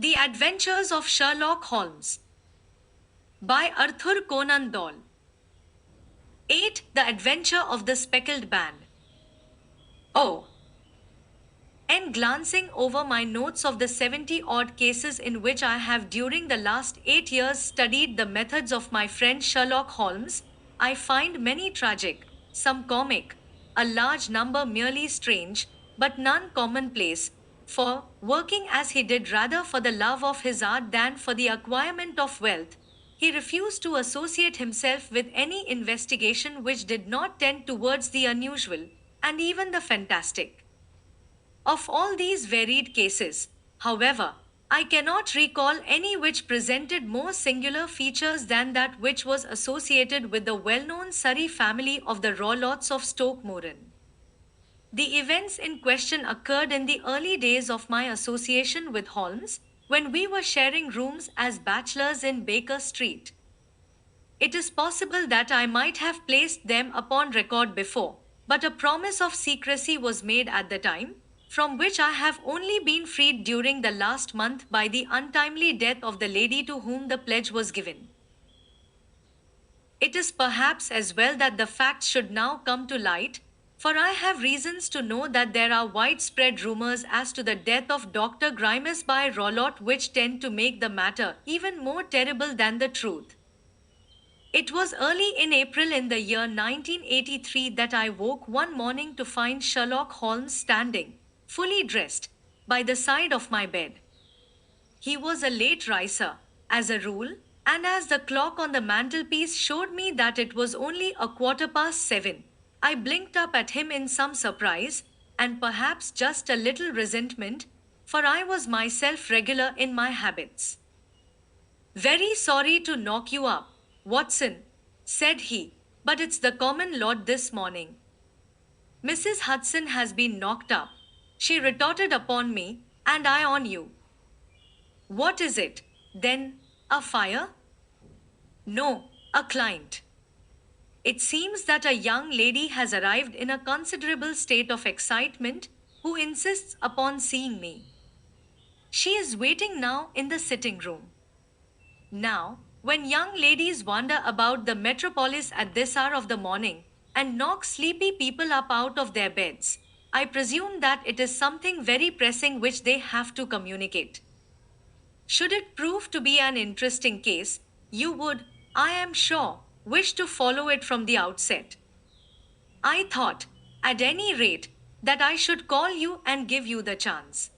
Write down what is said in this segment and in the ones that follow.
The Adventures of Sherlock Holmes by Arthur Conan Doyle. 8. The Adventure of the Speckled Band. Oh, and glancing over my notes of the 70 odd cases in which I have during the last 8 years studied the methods of my friend Sherlock Holmes, I find many tragic, some comic, a large number merely strange, but none commonplace. For, working as he did rather for the love of his art than for the acquirement of wealth, he refused to associate himself with any investigation which did not tend towards the unusual, and even the fantastic. Of all these varied cases, however, I cannot recall any which presented more singular features than that which was associated with the well known Surrey family of the Rawlots of Stoke Moran. The events in question occurred in the early days of my association with Holmes, when we were sharing rooms as bachelors in Baker Street. It is possible that I might have placed them upon record before, but a promise of secrecy was made at the time, from which I have only been freed during the last month by the untimely death of the lady to whom the pledge was given. It is perhaps as well that the facts should now come to light, for I have reasons to know that there are widespread rumors as to the death of Dr. Grimes by Rawlot which tend to make the matter even more terrible than the truth. It was early in April in the year 1983 that I woke one morning to find Sherlock Holmes standing, fully dressed, by the side of my bed. He was a late riser, as a rule, and as the clock on the mantelpiece showed me that it was only 7:15, I blinked up at him in some surprise, and perhaps just a little resentment, for I was myself regular in my habits. Very sorry to knock you up, Watson, said he, but it's the common lot this morning. Mrs. Hudson has been knocked up, she retorted upon me, and I on you. What is it, then, a fire? No, a client. It seems that a young lady has arrived in a considerable state of excitement, who insists upon seeing me. She is waiting now in the sitting room. Now, when young ladies wander about the metropolis at this hour of the morning and knock sleepy people up out of their beds, I presume that it is something very pressing which they have to communicate. Should it prove to be an interesting case, you would, I am sure, wish to follow it from the outset. I thought, at any rate, that I should call you and give you the chance.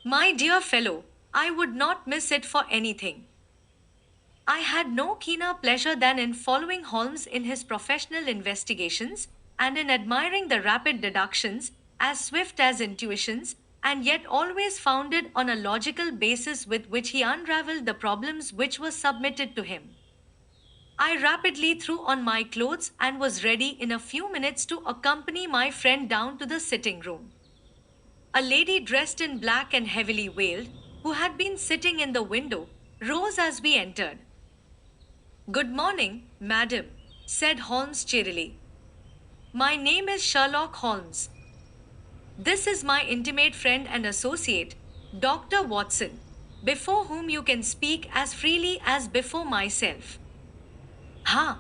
My dear fellow, I would not miss it for anything. I had no keener pleasure than in following Holmes in his professional investigations, and in admiring the rapid deductions, as swift as intuitions, and yet always founded on a logical basis with which he unraveled the problems which were submitted to him. I rapidly threw on my clothes and was ready in a few minutes to accompany my friend down to the sitting room. A lady dressed in black and heavily veiled, who had been sitting in the window, rose as we entered. Good morning, madam, said Holmes cheerily. My name is Sherlock Holmes. This is my intimate friend and associate, Dr. Watson, before whom you can speak as freely as before myself. Ha!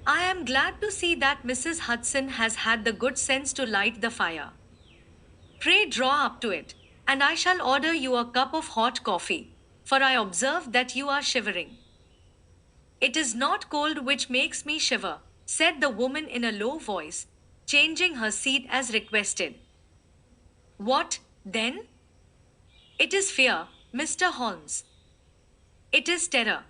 I am glad to see that Mrs. Hudson has had the good sense to light the fire. Pray draw up to it, and I shall order you a cup of hot coffee, for I observe that you are shivering. It is not cold which makes me shiver, said the woman in a low voice, changing her seat as requested. What, then? It is fear, Mr. Holmes. It is terror.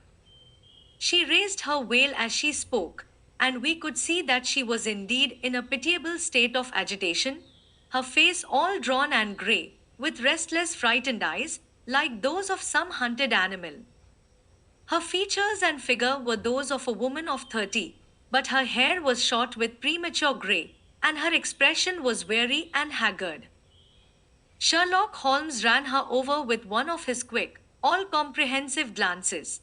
She raised her veil as she spoke, and we could see that she was indeed in a pitiable state of agitation, her face all drawn and grey, with restless, frightened eyes, like those of some hunted animal. Her features and figure were those of a woman of 30, but her hair was short with premature grey, and her expression was weary and haggard. Sherlock Holmes ran her over with one of his quick, all-comprehensive glances.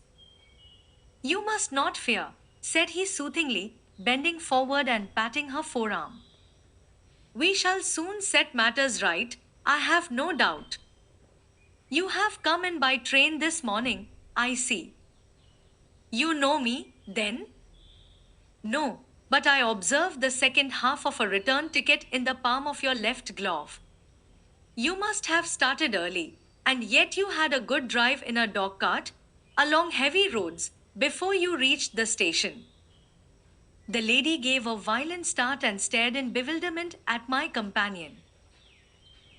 You must not fear, said he soothingly, bending forward and patting her forearm. We shall soon set matters right, I have no doubt. You have come in by train this morning, I see. You know me, then? No, but I observed the second half of a return ticket in the palm of your left glove. You must have started early, and yet you had a good drive in a dog cart along heavy roads before you reached the station. The lady gave a violent start and stared in bewilderment at my companion.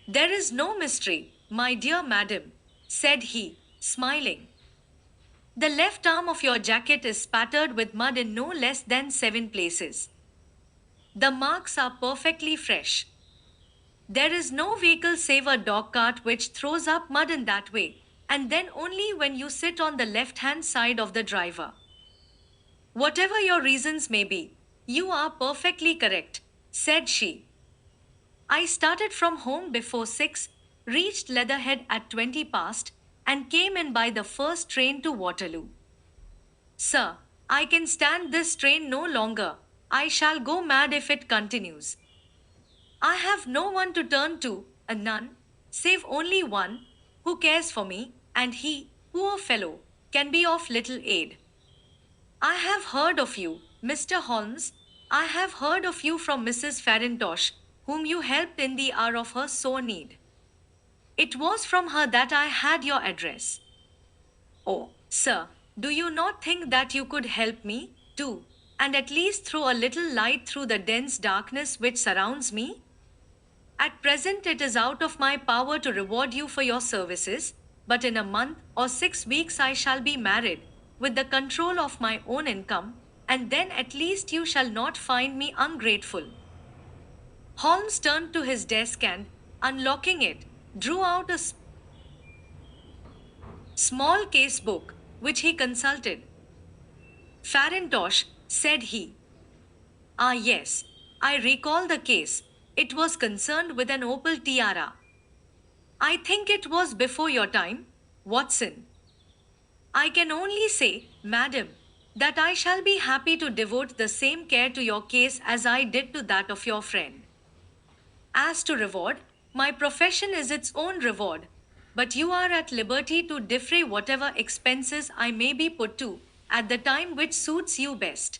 There is no mystery, my dear madam, said he, smiling. The left arm of your jacket is spattered with mud in no less than 7 places. The marks are perfectly fresh. There is no vehicle save a dog cart which throws up mud in that way, and then only when you sit on the left hand side of the driver. Whatever your reasons may be, you are perfectly correct, said she. I started from home before 6, reached Leatherhead at 20 past, and came in by the first train to Waterloo. Sir, I can stand this train no longer. I shall go mad if it continues. I have no one to turn to, a none, save only one, who cares for me, and he, poor fellow, can be of little aid. I have heard of you, Mr. Holmes. I have heard of you from Mrs. Farintosh, whom you helped in the hour of her sore need. It was from her that I had your address. Oh, sir, do you not think that you could help me, too, and at least throw a little light through the dense darkness which surrounds me? At present, it is out of my power to reward you for your services, but in a month or 6 weeks I shall be married, with the control of my own income, and then at least you shall not find me ungrateful. Holmes turned to his desk and, unlocking it, drew out a small case book, which he consulted. Farintosh, said he. Ah, yes, I recall the case. It was concerned with an opal tiara. I think it was before your time, Watson. I can only say, madam, that I shall be happy to devote the same care to your case as I did to that of your friend. As to reward, my profession is its own reward, but you are at liberty to defray whatever expenses I may be put to, at the time which suits you best.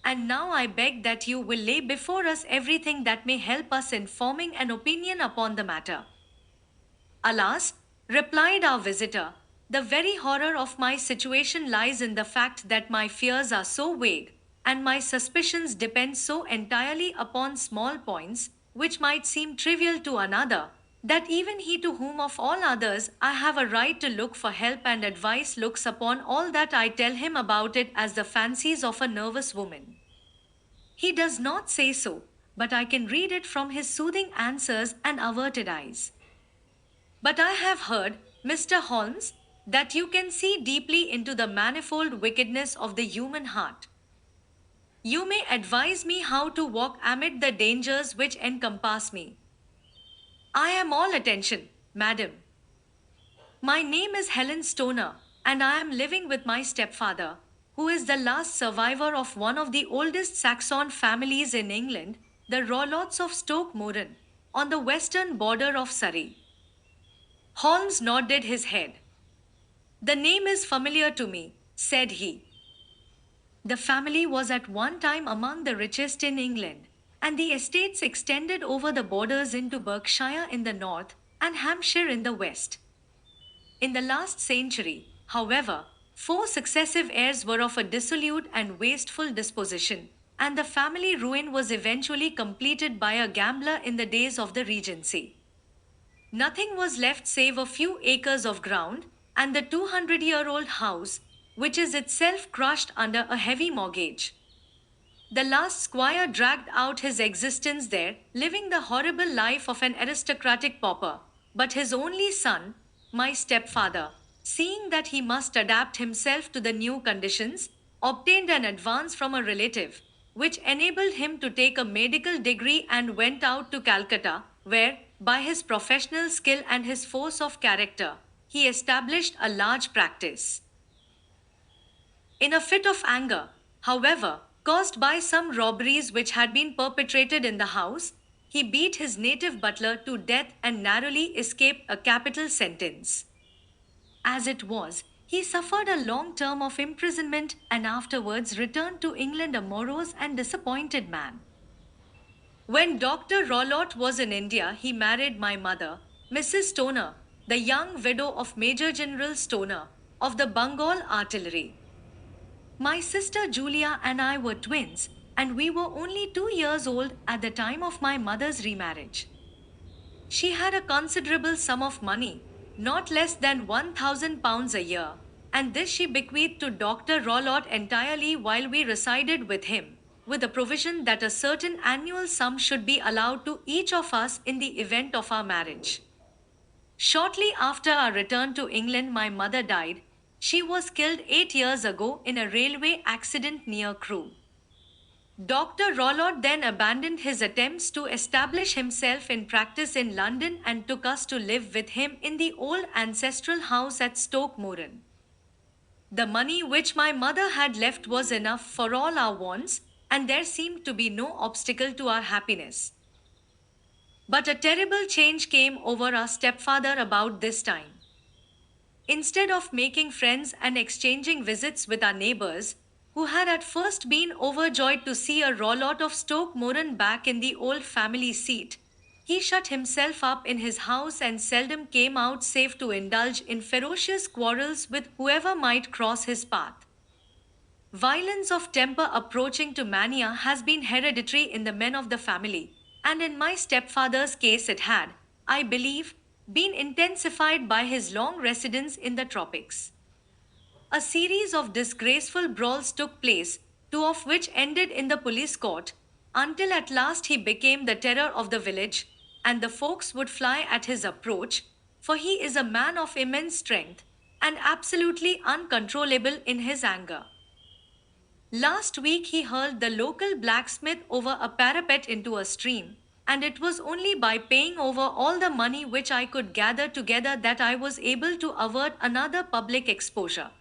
And now I beg that you will lay before us everything that may help us in forming an opinion upon the matter. Alas, replied our visitor, the very horror of my situation lies in the fact that my fears are so vague, and my suspicions depend so entirely upon small points, which might seem trivial to another, that even he to whom of all others I have a right to look for help and advice looks upon all that I tell him about it as the fancies of a nervous woman. He does not say so, but I can read it from his soothing answers and averted eyes. But I have heard, Mr. Holmes, that you can see deeply into the manifold wickedness of the human heart. You may advise me how to walk amid the dangers which encompass me. I am all attention, madam. My name is Helen Stoner, and I am living with my stepfather, who is the last survivor of one of the oldest Saxon families in England, the Rolots of Stoke Moran, on the western border of Surrey. Holmes nodded his head. The name is familiar to me, said he. The family was at one time among the richest in England, and the estates extended over the borders into Berkshire in the north and Hampshire in the west. In the last century, however, 4 successive heirs were of a dissolute and wasteful disposition, and the family ruin was eventually completed by a gambler in the days of the Regency. Nothing was left save a few acres of ground, and the 200-year-old house, which is itself crushed under a heavy mortgage. The last squire dragged out his existence there, living the horrible life of an aristocratic pauper, but his only son, my stepfather, seeing that he must adapt himself to the new conditions, obtained an advance from a relative, which enabled him to take a medical degree and went out to Calcutta, where, by his professional skill and his force of character, he established a large practice. In a fit of anger, however, caused by some robberies which had been perpetrated in the house, he beat his native butler to death and narrowly escaped a capital sentence. As it was, he suffered a long term of imprisonment and afterwards returned to England a morose and disappointed man. When Dr. Rollotte was in India, he married my mother, Mrs. Stoner, the young widow of Major General Stoner of the Bengal Artillery. My sister Julia and I were twins, and we were only 2 years old at the time of my mother's remarriage. She had a considerable sum of money, not less than £1,000 a year, and this she bequeathed to Dr. Rollotte entirely while we resided with him, with the provision that a certain annual sum should be allowed to each of us in the event of our marriage. Shortly after our return to England, my mother died. She was killed 8 years ago in a railway accident near Crewe. Dr. Rollotte then abandoned his attempts to establish himself in practice in London and took us to live with him in the old ancestral house at Stoke Moran. The money which my mother had left was enough for all our wants, and there seemed to be no obstacle to our happiness. But a terrible change came over our stepfather about this time. Instead of making friends and exchanging visits with our neighbors, who had at first been overjoyed to see a rollout of Stoke Moran back in the old family seat, he shut himself up in his house and seldom came out save to indulge in ferocious quarrels with whoever might cross his path. Violence of temper approaching to mania has been hereditary in the men of the family, and in my stepfather's case it had, I believe, been intensified by his long residence in the tropics. A series of disgraceful brawls took place, two of which ended in the police court, until at last he became the terror of the village, and the folks would fly at his approach, for he is a man of immense strength and absolutely uncontrollable in his anger. Last week he hurled the local blacksmith over a parapet into a stream, and it was only by paying over all the money which I could gather together that I was able to avert another public exposure.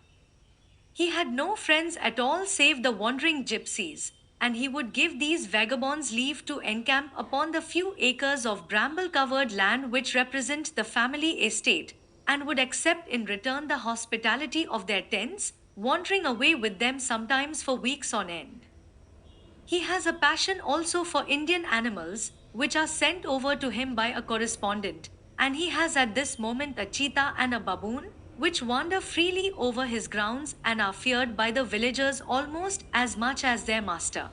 He had no friends at all save the wandering gypsies, and he would give these vagabonds leave to encamp upon the few acres of bramble covered land which represent the family estate, and would accept in return the hospitality of their tents, wandering away with them sometimes for weeks on end. He has a passion also for Indian animals, which are sent over to him by a correspondent, and he has at this moment a cheetah and a baboon, which wander freely over his grounds and are feared by the villagers almost as much as their master.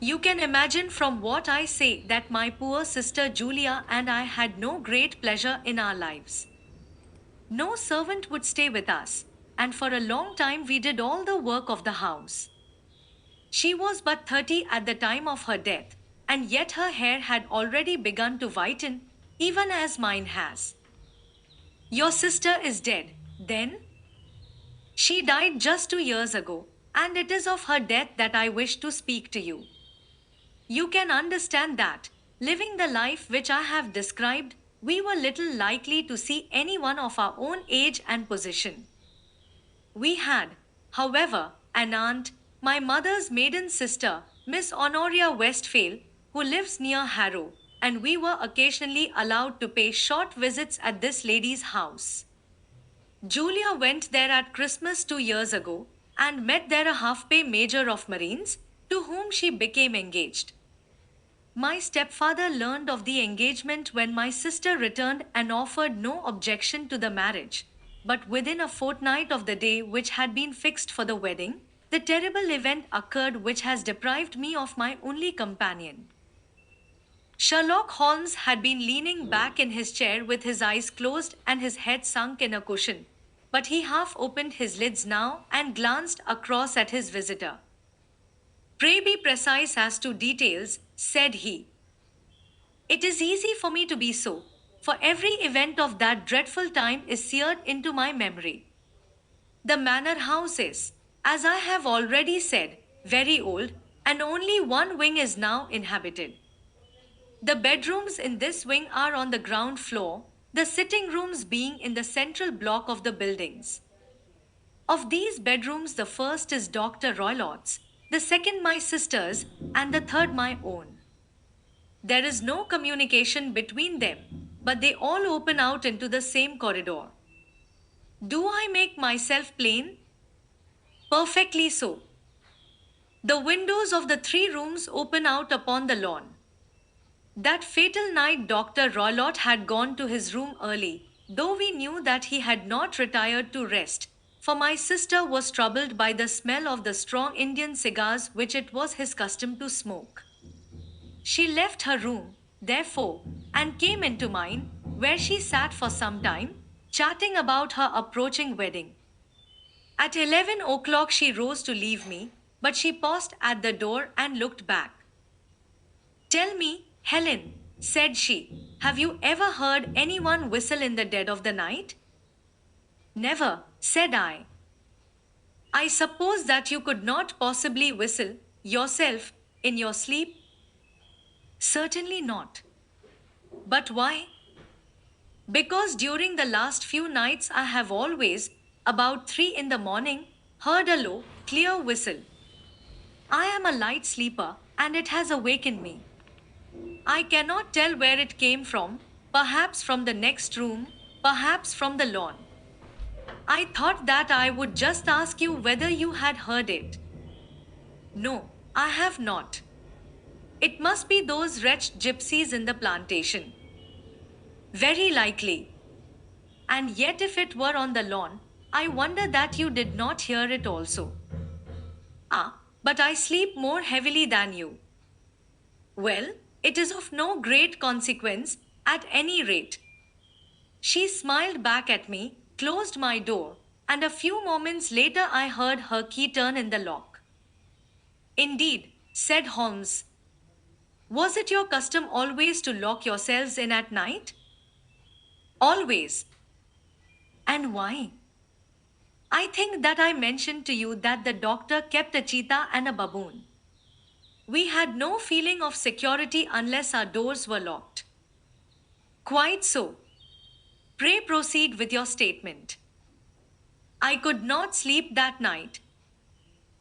You can imagine from what I say that my poor sister Julia and I had no great pleasure in our lives. No servant would stay with us, and for a long time we did all the work of the house. She was but 30 at the time of her death, and yet her hair had already begun to whiten, even as mine has. Your sister is dead, then? She died just 2 years ago, and it is of her death that I wish to speak to you. You can understand that, living the life which I have described, we were little likely to see anyone of our own age and position. We had, however, an aunt, my mother's maiden sister, Miss Honoria Westphale, who lives near Harrow, and we were occasionally allowed to pay short visits at this lady's house. Julia went there at Christmas 2 years ago, and met there a half-pay major of Marines, to whom she became engaged. My stepfather learned of the engagement when my sister returned and offered no objection to the marriage. But within a fortnight of the day which had been fixed for the wedding, the terrible event occurred which has deprived me of my only companion. Sherlock Holmes had been leaning back in his chair with his eyes closed and his head sunk in a cushion, but he half opened his lids now and glanced across at his visitor. Pray be precise as to details, said he. It is easy for me to be so, for every event of that dreadful time is seared into my memory. The manor house is, as I have already said, very old, and only one wing is now inhabited. The bedrooms in this wing are on the ground floor, the sitting rooms being in the central block of the buildings. Of these bedrooms, the first is Dr. Roylott's, the second my sister's, and the third my own. There is no communication between them, but they all open out into the same corridor. Do I make myself plain? Perfectly so. The windows of the three rooms open out upon the lawn. That fatal night, Dr. Roylott had gone to his room early, though we knew that he had not retired to rest, for my sister was troubled by the smell of the strong Indian cigars which it was his custom to smoke. She left her room, therefore, and came into mine, where she sat for some time, chatting about her approaching wedding. At 11 o'clock, she rose to leave me, but she paused at the door and looked back. Tell me, Helen, said she, have you ever heard anyone whistle in the dead of the night? Never, said I. I suppose that you could not possibly whistle yourself in your sleep? Certainly not. But why? Because during the last few nights I have always, about 3 in the morning, heard a low, clear whistle. I am a light sleeper, and it has awakened me. I cannot tell where it came from, perhaps from the next room, perhaps from the lawn. I thought that I would just ask you whether you had heard it. No, I have not. It must be those wretched gypsies in the plantation. Very likely. And yet, if it were on the lawn, I wonder that you did not hear it also. Ah, but I sleep more heavily than you. Well, it is of no great consequence, at any rate. She smiled back at me, closed my door, and a few moments later I heard her key turn in the lock. Indeed, said Holmes. Was it your custom always to lock yourselves in at night? Always. And why? I think that I mentioned to you that the doctor kept a cheetah and a baboon. We had no feeling of security unless our doors were locked. Quite so. Pray proceed with your statement. I could not sleep that night.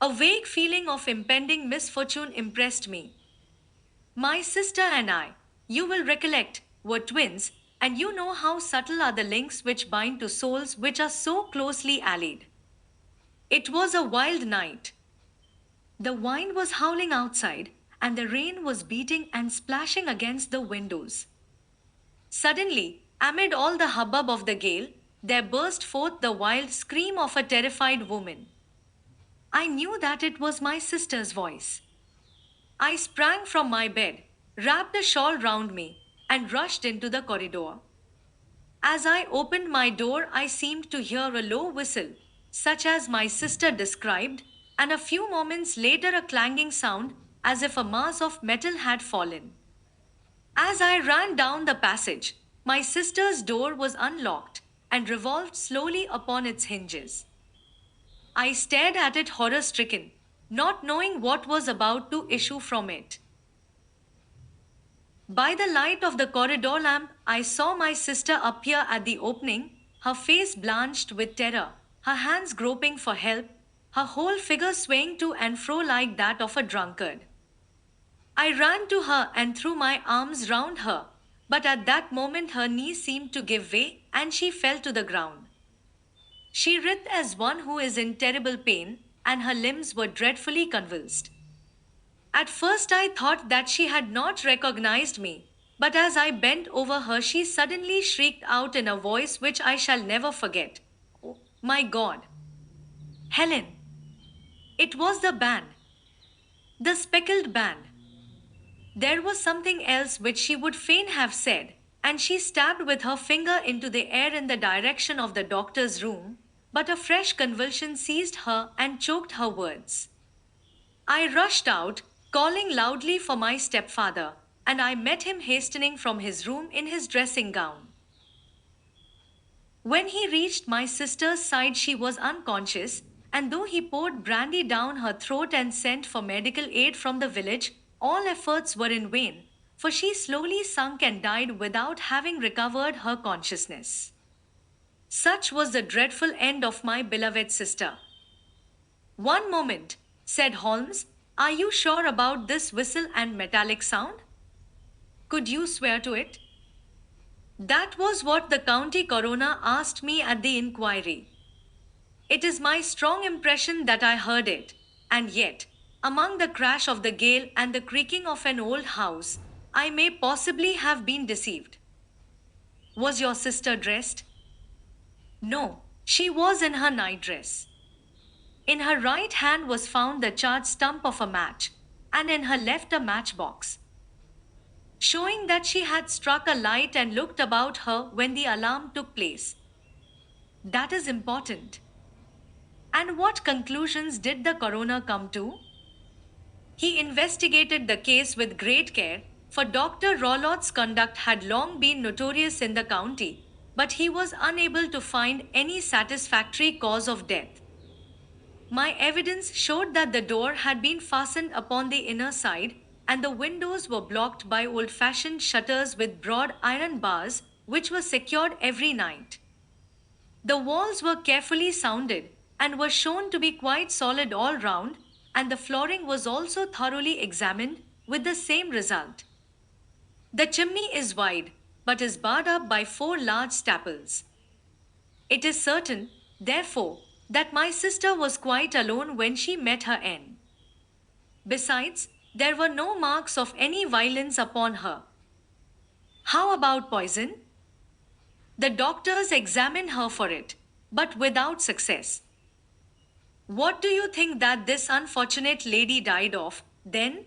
A vague feeling of impending misfortune impressed me. My sister and I, you will recollect, were twins, and you know how subtle are the links which bind to souls which are so closely allied. It was a wild night. The wind was howling outside, and the rain was beating and splashing against the windows. Suddenly, amid all the hubbub of the gale, there burst forth the wild scream of a terrified woman. I knew that it was my sister's voice. I sprang from my bed, wrapped a shawl round me, and rushed into the corridor. As I opened my door, I seemed to hear a low whistle, such as my sister described, and a few moments later a clanging sound, as if a mass of metal had fallen. As I ran down the passage, my sister's door was unlocked and revolved slowly upon its hinges. I stared at it horror stricken, not knowing what was about to issue from it. By the light of the corridor lamp, I saw my sister appear at the opening, her face blanched with terror, her hands groping for help, her whole figure swaying to and fro like that of a drunkard. I ran to her and threw my arms round her, but at that moment her knees seemed to give way and she fell to the ground. She writhed as one who is in terrible pain, and her limbs were dreadfully convulsed. At first I thought that she had not recognized me, but as I bent over her, she suddenly shrieked out in a voice which I shall never forget. Oh, my God! Helen! It was the band. The speckled band. There was something else which she would fain have said, and she stabbed with her finger into the air in the direction of the doctor's room, but a fresh convulsion seized her and choked her words. I rushed out, calling loudly for my stepfather, and I met him hastening from his room in his dressing gown. When he reached my sister's side, she was unconscious, and though he poured brandy down her throat and sent for medical aid from the village, all efforts were in vain, for she slowly sunk and died without having recovered her consciousness. Such was the dreadful end of my beloved sister. One moment, said Holmes, are you sure about this whistle and metallic sound? Could you swear to it? That was what the county coroner asked me at the inquiry. It is my strong impression that I heard it, and yet, among the crash of the gale and the creaking of an old house, I may possibly have been deceived. Was your sister dressed? No, she was in her nightdress. In her right hand was found the charred stump of a match, and in her left a matchbox, showing that she had struck a light and looked about her when the alarm took place. That is important. And what conclusions did the coroner come to? He investigated the case with great care, for Dr. Rollott's conduct had long been notorious in the county, but he was unable to find any satisfactory cause of death. My evidence showed that the door had been fastened upon the inner side, and the windows were blocked by old fashioned shutters with broad iron bars, which were secured every night. The walls were carefully sounded and were shown to be quite solid all round, and the flooring was also thoroughly examined with the same result. The chimney is wide, but is barred up by four large staples. It is certain, therefore, that my sister was quite alone when she met her end. Besides, there were no marks of any violence upon her. How about poison? The doctors examined her for it, but without success. What do you think that this unfortunate lady died of, then?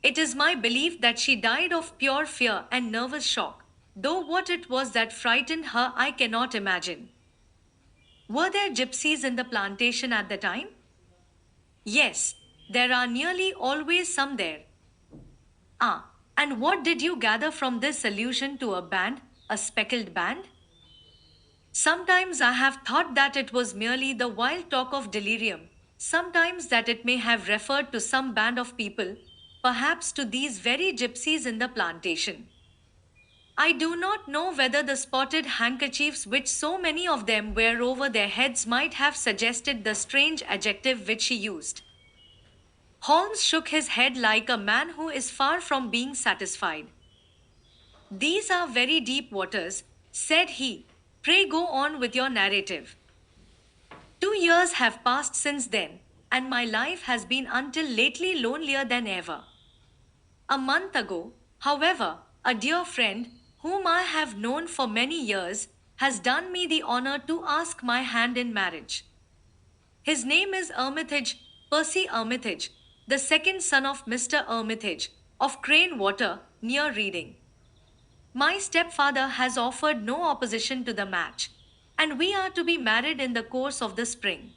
It is my belief that she died of pure fear and nervous shock, though what it was that frightened her I cannot imagine. Were there gypsies in the plantation at the time? Yes, there are nearly always some there. Ah, and what did you gather from this allusion to a band, a speckled band? Sometimes I have thought that it was merely the wild talk of delirium, sometimes that it may have referred to some band of people, perhaps to these very gypsies in the plantation. I do not know whether the spotted handkerchiefs which so many of them wear over their heads might have suggested the strange adjective which she used. Holmes shook his head like a man who is far from being satisfied. These are very deep waters, said he. Pray go on with your narrative. 2 years have passed since then, and my life has been until lately lonelier than ever. A month ago, however, a dear friend, whom I have known for many years, has done me the honor to ask my hand in marriage. His name is Armitage, Percy Armitage, the second son of Mr. Armitage, of Crane Water, near Reading. My stepfather has offered no opposition to the match, and we are to be married in the course of the spring.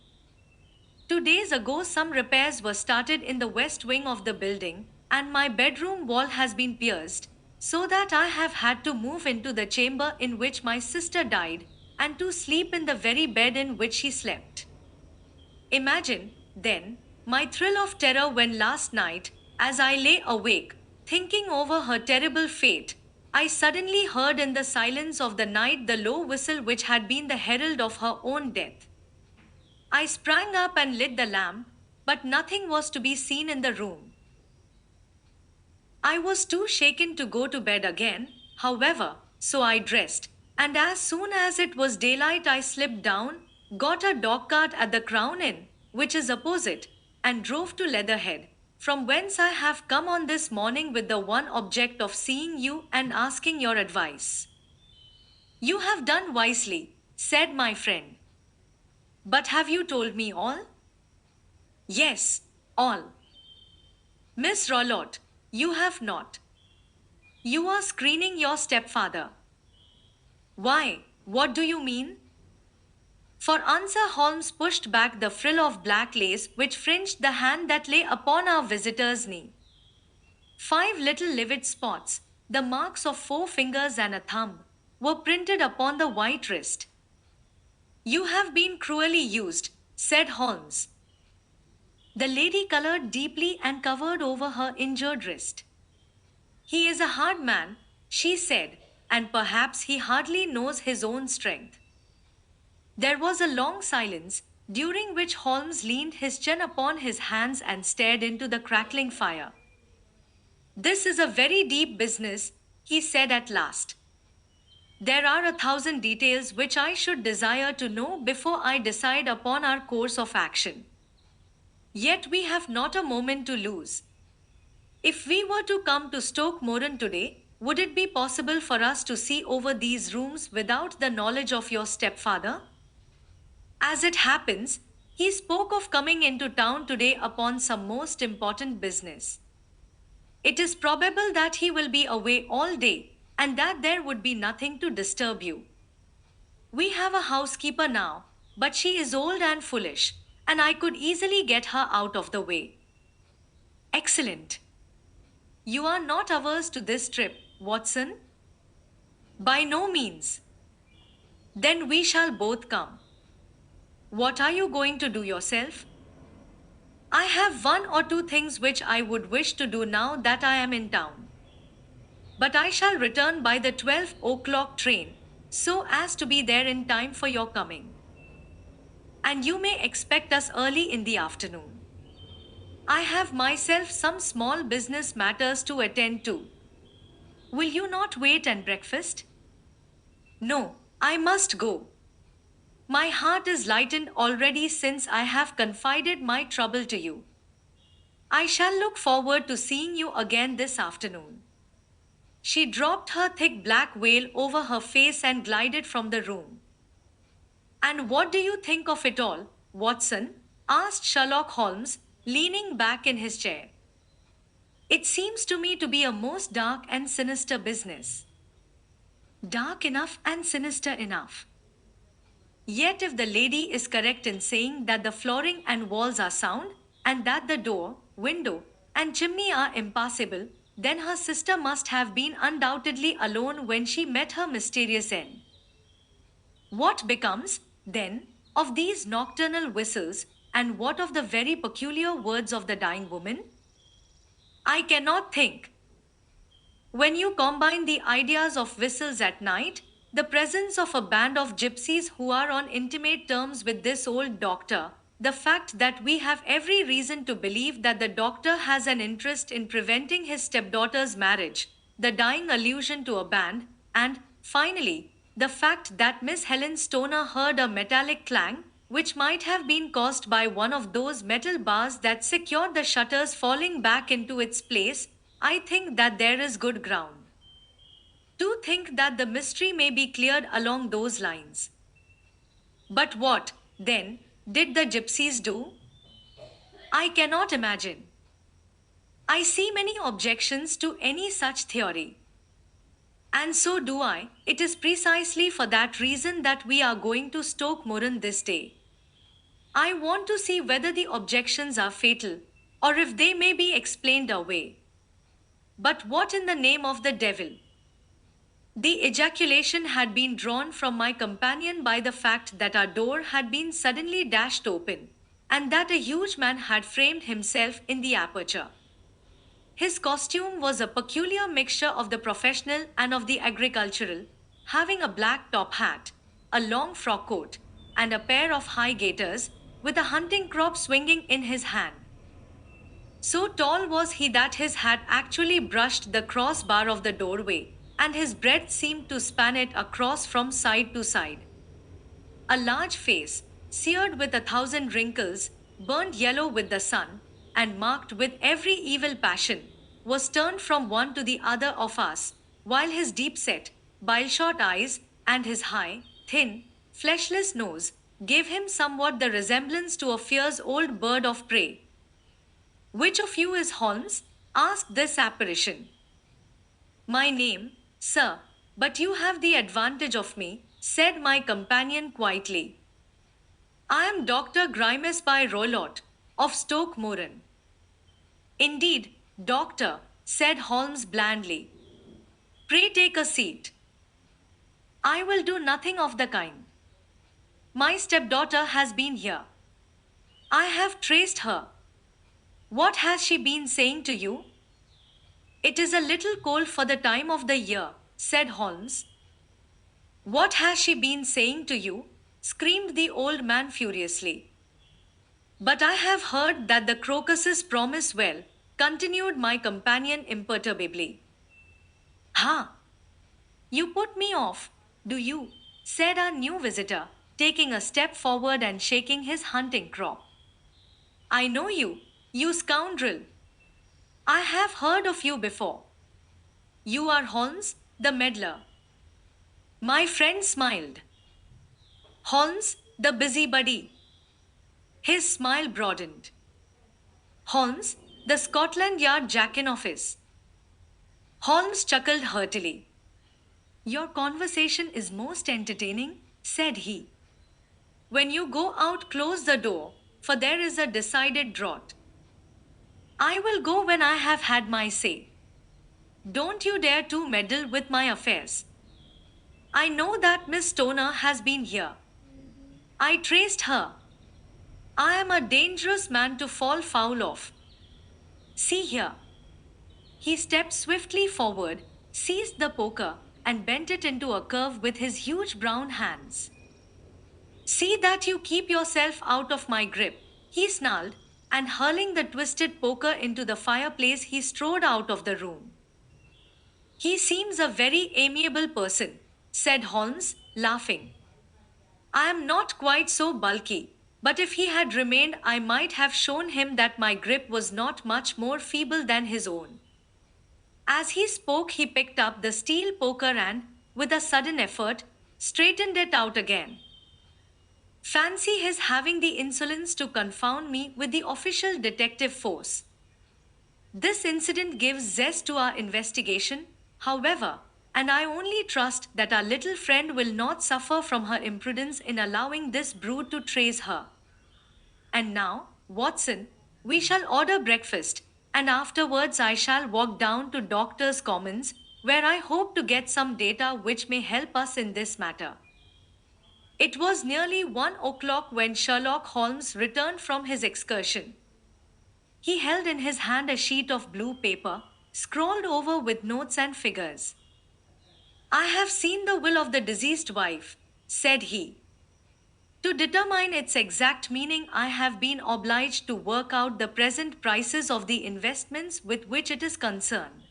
2 days ago, some repairs were started in the west wing of the building, and my bedroom wall has been pierced, so that I have had to move into the chamber in which my sister died, and to sleep in the very bed in which she slept. Imagine, then, my thrill of terror when last night, as I lay awake, thinking over her terrible fate, I suddenly heard in the silence of the night the low whistle which had been the herald of her own death. I sprang up and lit the lamp, but nothing was to be seen in the room. I was too shaken to go to bed again, however, so I dressed, and as soon as it was daylight I slipped down, got a dogcart at the Crown Inn, which is opposite, and drove to Leatherhead, from whence I have come on this morning with the one object of seeing you and asking your advice. You have done wisely, said my friend. But have you told me all? Yes, all. Miss Rollot, you have not. You are screening your stepfather. Why, what do you mean? For answer, Holmes pushed back the frill of black lace which fringed the hand that lay upon our visitor's knee. 5 little livid spots, the marks of 4 fingers and a thumb, were printed upon the white wrist. You have been cruelly used, said Holmes. The lady colored deeply and covered over her injured wrist. He is a hard man, she said, and perhaps he hardly knows his own strength. There was a long silence, during which Holmes leaned his chin upon his hands and stared into the crackling fire. This is a very deep business, he said at last. There are 1,000 details which I should desire to know before I decide upon our course of action. Yet we have not a moment to lose. If we were to come to Stoke Moran today, would it be possible for us to see over these rooms without the knowledge of your stepfather? As it happens, he spoke of coming into town today upon some most important business. It is probable that he will be away all day and that there would be nothing to disturb you. We have a housekeeper now, but she is old and foolish, and I could easily get her out of the way. Excellent. You are not averse to this trip, Watson? By no means. Then we shall both come. What are you going to do yourself? I have one or two things which I would wish to do now that I am in town. But I shall return by the 12 o'clock train, so as to be there in time for your coming. And you may expect us early in the afternoon. I have myself some small business matters to attend to. Will you not wait and breakfast? No, I must go. My heart is lightened already since I have confided my trouble to you. I shall look forward to seeing you again this afternoon. She dropped her thick black veil over her face and glided from the room. And what do you think of it all, Watson? Asked Sherlock Holmes, leaning back in his chair. It seems to me to be a most dark and sinister business. Dark enough and sinister enough. Yet, if the lady is correct in saying that the flooring and walls are sound, and that the door, window, and chimney are impassable, then her sister must have been undoubtedly alone when she met her mysterious end. What becomes, then, of these nocturnal whistles, and what of the very peculiar words of the dying woman? I cannot think. When you combine the ideas of whistles at night, the presence of a band of gypsies who are on intimate terms with this old doctor, the fact that we have every reason to believe that the doctor has an interest in preventing his stepdaughter's marriage, the dying allusion to a band, and, finally, the fact that Miss Helen Stoner heard a metallic clang, which might have been caused by one of those metal bars that secured the shutters falling back into its place, I think that there is good ground to think that the mystery may be cleared along those lines. But what, then, did the gypsies do? I cannot imagine. I see many objections to any such theory. And so do I. It is precisely for that reason that we are going to Stoke Moran this day. I want to see whether the objections are fatal, or if they may be explained away. But what in the name of the devil? The ejaculation had been drawn from my companion by the fact that our door had been suddenly dashed open, and that a huge man had framed himself in the aperture. His costume was a peculiar mixture of the professional and of the agricultural, having a black top hat, a long frock coat, and a pair of high gaiters, with a hunting crop swinging in his hand. So tall was he that his hat actually brushed the crossbar of the doorway, and his breadth seemed to span it across from side to side. A large face, seared with 1,000 wrinkles, burned yellow with the sun, and marked with every evil passion, was turned from one to the other of us, while his deep-set, bile-shot eyes, and his high, thin, fleshless nose, gave him somewhat the resemblance to a fierce old bird of prey. Which of you is Holmes? Asked this apparition. My name, sir, but you have the advantage of me, said my companion quietly. I am Dr. Grimes by Roylott, of Stoke Moran. Indeed, doctor, said Holmes blandly. Pray take a seat. I will do nothing of the kind. My stepdaughter has been here. I have traced her. What has she been saying to you? It is a little cold for the time of the year, said Holmes. What has she been saying to you? Screamed the old man furiously. But I have heard that the crocuses promise well, continued my companion imperturbably. Ha! You put me off, do you? Said our new visitor, taking a step forward and shaking his hunting crop. I know you, you scoundrel. I have heard of you before. You are Holmes, the meddler. My friend smiled. Holmes, the busybody. His smile broadened. Holmes, the Scotland Yard Jack in office. Holmes chuckled heartily. Your conversation is most entertaining, said he. When you go out, close the door, for there is a decided draught. I will go when I have had my say. Don't you dare to meddle with my affairs. I know that Miss Stoner has been here. I traced her. I am a dangerous man to fall foul of. See here. He stepped swiftly forward, seized the poker, and bent it into a curve with his huge brown hands. See that you keep yourself out of my grip, he snarled, and hurling the twisted poker into the fireplace, he strode out of the room. He seems a very amiable person, said Holmes, laughing. I am not quite so bulky, but if he had remained, I might have shown him that my grip was not much more feeble than his own. As he spoke, he picked up the steel poker and, with a sudden effort, straightened it out again. Fancy his having the insolence to confound me with the official detective force. This incident gives zest to our investigation, however, and I only trust that our little friend will not suffer from her imprudence in allowing this brute to trace her. And now, Watson, we shall order breakfast, and afterwards I shall walk down to Doctor's Commons, where I hope to get some data which may help us in this matter. It was nearly 1 o'clock when Sherlock Holmes returned from his excursion. He held in his hand a sheet of blue paper, scrawled over with notes and figures. I have seen the will of the deceased wife, said he. To determine its exact meaning, I have been obliged to work out the present prices of the investments with which it is concerned.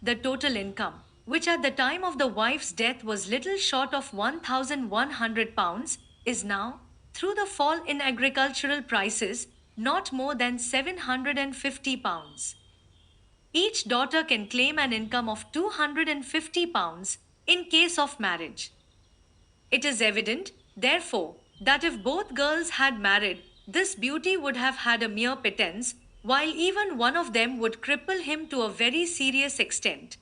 The total income, which at the time of the wife's death was little short of £1,100, is now, through the fall in agricultural prices, not more than £750. Each daughter can claim an income of £250 in case of marriage. It is evident, therefore, that if both girls had married, this beauty would have had a mere pittance, while even one of them would cripple him to a very serious extent.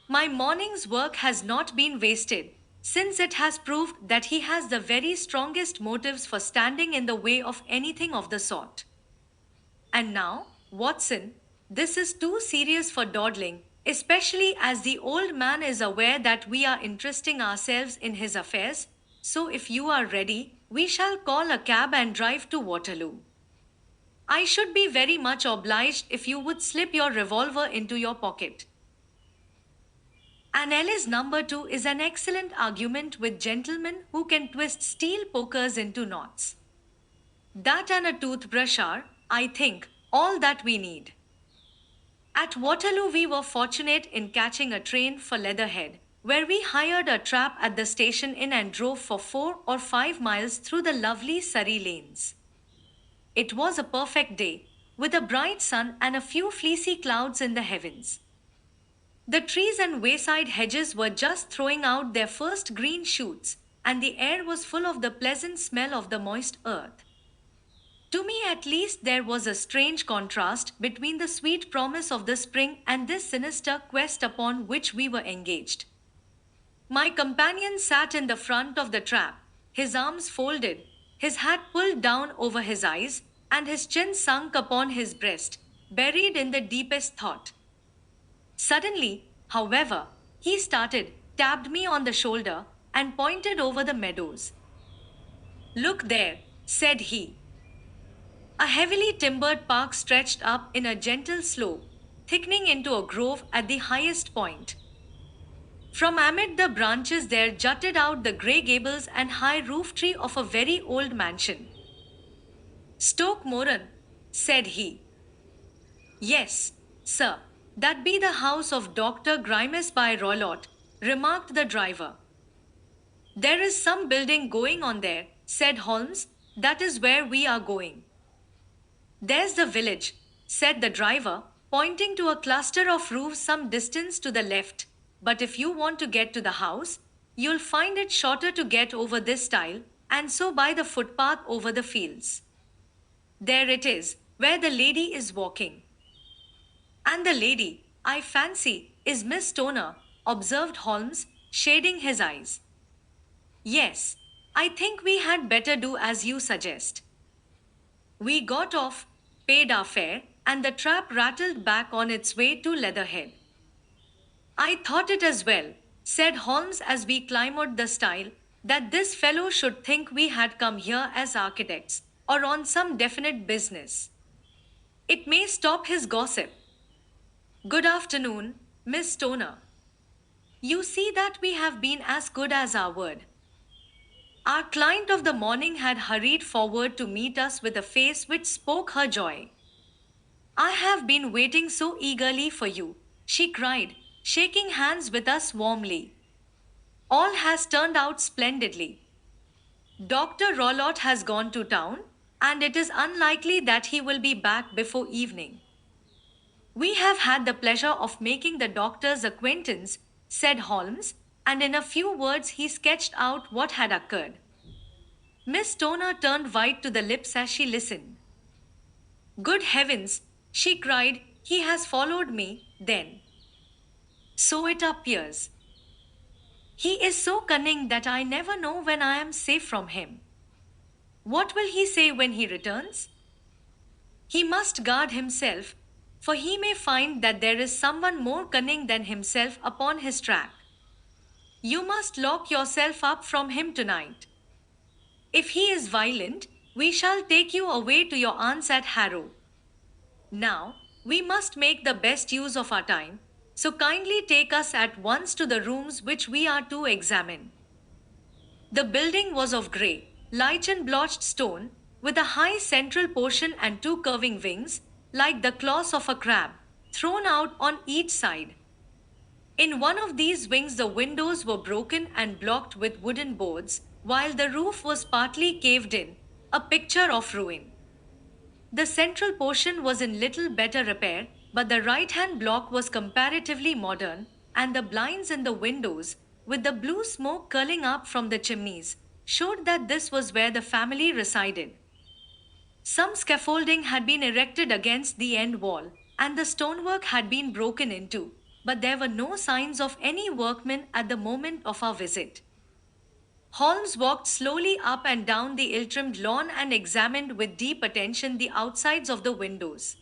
My morning's work has not been wasted, since it has proved that he has the very strongest motives for standing in the way of anything of the sort. And now, Watson, this is too serious for dawdling, especially as the old man is aware that we are interesting ourselves in his affairs, so if you are ready, we shall call a cab and drive to Waterloo. I should be very much obliged if you would slip your revolver into your pocket. An Ellis number 2 is an excellent argument with gentlemen who can twist steel pokers into knots. That and a toothbrush are, I think, all that we need. At Waterloo, we were fortunate in catching a train for Leatherhead, where we hired a trap at the station inn and drove for 4 or 5 miles through the lovely Surrey lanes. It was a perfect day, with a bright sun and a few fleecy clouds in the heavens. The trees and wayside hedges were just throwing out their first green shoots, and the air was full of the pleasant smell of the moist earth. To me, at least, there was a strange contrast between the sweet promise of the spring and this sinister quest upon which we were engaged. My companion sat in the front of the trap, his arms folded, his hat pulled down over his eyes, and his chin sunk upon his breast, buried in the deepest thought. Suddenly, however, he started, tapped me on the shoulder, and pointed over the meadows. Look there, said he. A heavily timbered park stretched up in a gentle slope, thickening into a grove at the highest point. From amid the branches there jutted out the grey gables and high roof tree of a very old mansion. Stoke Moran, said he. Yes, sir. That be the house of Dr. Grimes by Roylott, remarked the driver. There is some building going on there, said Holmes. That is where we are going. There's the village, said the driver, pointing to a cluster of roofs some distance to the left. But if you want to get to the house, you'll find it shorter to get over this stile, and so by the footpath over the fields. There it is, where the lady is walking. And the lady, I fancy, is Miss Stoner, observed Holmes, shading his eyes. Yes, I think we had better do as you suggest. We got off, paid our fare, and the trap rattled back on its way to Leatherhead. I thought it as well, said Holmes as we climbed the stile, that this fellow should think we had come here as architects, or on some definite business. It may stop his gossip. Good afternoon, Miss Stoner. You see that we have been as good as our word. Our client of the morning had hurried forward to meet us with a face which spoke her joy. I have been waiting so eagerly for you, she cried, shaking hands with us warmly. All has turned out splendidly. Dr. Roylott has gone to town, and it is unlikely that he will be back before evening. We have had the pleasure of making the doctor's acquaintance, said Holmes, and in a few words he sketched out what had occurred. Miss Stoner turned white to the lips as she listened. Good heavens, she cried, he has followed me, then. So it appears. He is so cunning that I never know when I am safe from him. What will he say when he returns? He must guard himself, for he may find that there is someone more cunning than himself upon his track. You must lock yourself up from him tonight. If he is violent, we shall take you away to your aunt's at Harrow. Now, we must make the best use of our time, so kindly take us at once to the rooms which we are to examine. The building was of grey, lichen blotched stone, with a high central portion and two curving wings, like the claws of a crab, thrown out on each side. In one of these wings, the windows were broken and blocked with wooden boards, while the roof was partly caved in, a picture of ruin. The central portion was in little better repair, but the right hand block was comparatively modern, and the blinds in the windows, with the blue smoke curling up from the chimneys, showed that this was where the family resided. Some scaffolding had been erected against the end wall, and the stonework had been broken into, but there were no signs of any workmen at the moment of our visit. Holmes walked slowly up and down the ill trimmed lawn and examined with deep attention the outsides of the windows.